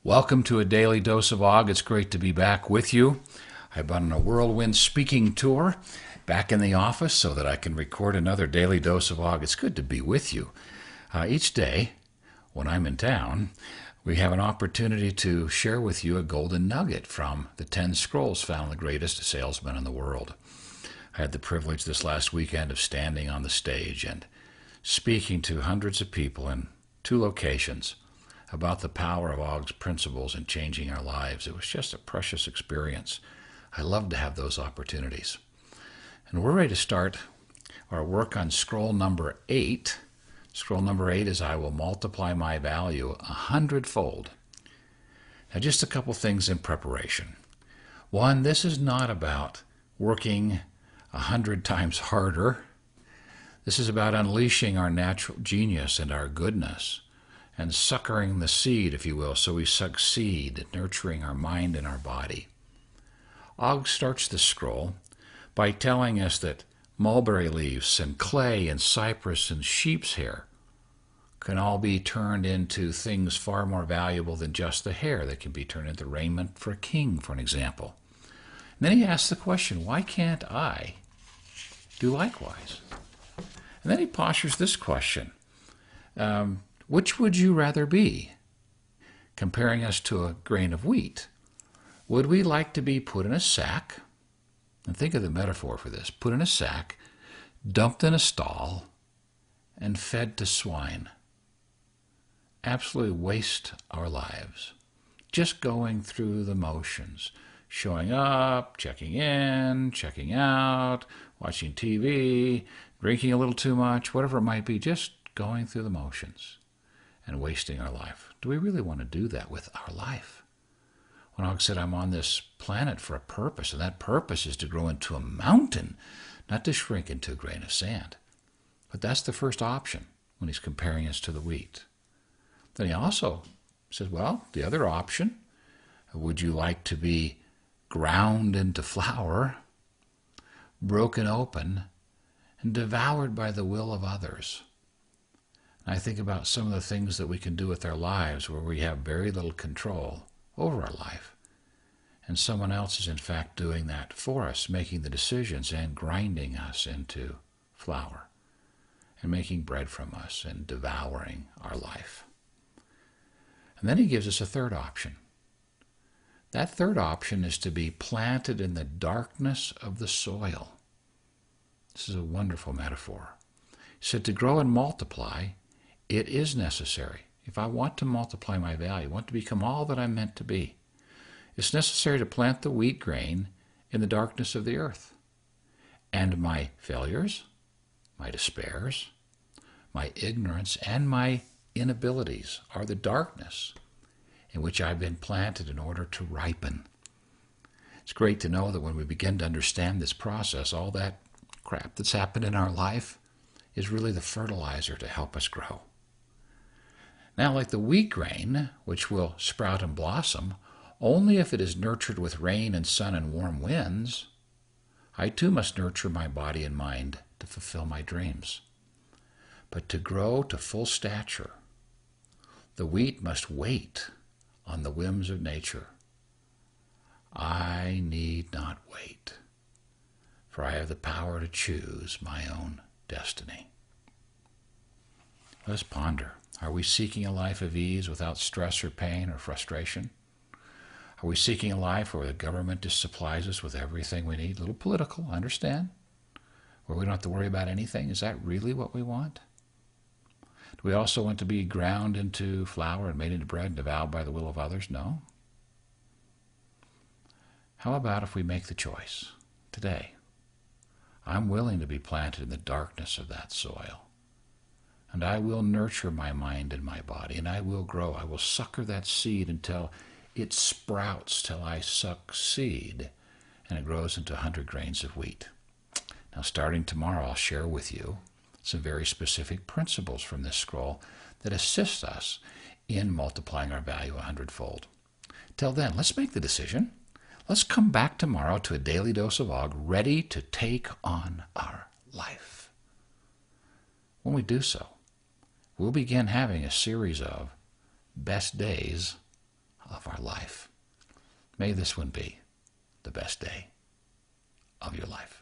Welcome to a daily dose of Og. It's great to be back with you. I've been on a whirlwind speaking tour, back in the office so that I can record another daily dose of Og. It's good to be with you. Each day, when I'm in town, we have an opportunity to share with you a golden nugget from the 10 scrolls found in the greatest salesman in the world. I had the privilege this last weekend of standing on the stage and speaking to hundreds of people in 2 locations about the power of Og's principles in changing our lives. It was just a precious experience. I love to have those opportunities. And we're ready to start our work on scroll number 8. Scroll number 8 is I will multiply my value 100-fold. Now, just a couple things in preparation. One, this is not about working 100 times harder. This is about unleashing our natural genius and our goodness, and suckering the seed, if you will, so we succeed at nurturing our mind and our body. Og starts the scroll by telling us that mulberry leaves and clay and cypress and sheep's hair can all be turned into things far more valuable than just the hair. They can be turned into raiment for a king, for an example. And then he asks the question, why can't I do likewise? And then he postures this question. Which would you rather be? Comparing us to a grain of wheat. Would we like to be put in a sack? And think of the metaphor for this. Put in a sack, dumped in a stall, and fed to swine. Absolutely waste our lives. Just going through the motions. Showing up, checking in, checking out, watching TV, drinking a little too much, whatever it might be. Just going through the motions and wasting our life. Do we really want to do that with our life? When Og said, I'm on this planet for a purpose, and that purpose is to grow into a mountain, not to shrink into a grain of sand. But that's the first option when he's comparing us to the wheat. Then he also says, well, the other option, would you like to be ground into flour, broken open, and devoured by the will of others? I think about some of the things that we can do with our lives where we have very little control over our life. And someone else is in fact doing that for us, making the decisions and grinding us into flour and making bread from us and devouring our life. And then he gives us a third option. That third option is to be planted in the darkness of the soil. This is a wonderful metaphor. He said to grow and multiply, it is necessary. If I want to multiply my value, want to become all that I'm meant to be, it's necessary to plant the wheat grain in the darkness of the earth. And my failures, my despairs, my ignorance, and my inabilities are the darkness in which I've been planted in order to ripen. It's great to know that when we begin to understand this process, all that crap that's happened in our life is really the fertilizer to help us grow. Now, like the wheat grain, which will sprout and blossom only if it is nurtured with rain and sun and warm winds, I too must nurture my body and mind to fulfill my dreams. But to grow to full stature, the wheat must wait on the whims of nature. I need not wait, for I have the power to choose my own destiny. Let us ponder. Are we seeking a life of ease without stress or pain or frustration? Are we seeking a life where the government just supplies us with everything we need? A little political, I understand. Where we don't have to worry about anything? Is that really what we want? Do we also want to be ground into flour and made into bread and devoured by the will of others? No. How about if we make the choice today? I'm willing to be planted in the darkness of that soil. And I will nurture my mind and my body, and I will grow. I will sucker that seed until it sprouts, till I succeed, and it grows into 100 grains of wheat. Now, starting tomorrow, I'll share with you some very specific principles from this scroll that assist us in multiplying our value 100-fold. Till then, let's make the decision. Let's come back tomorrow to a daily dose of Og, ready to take on our life. When we do so, we'll begin having a series of best days of our life. May this one be the best day of your life.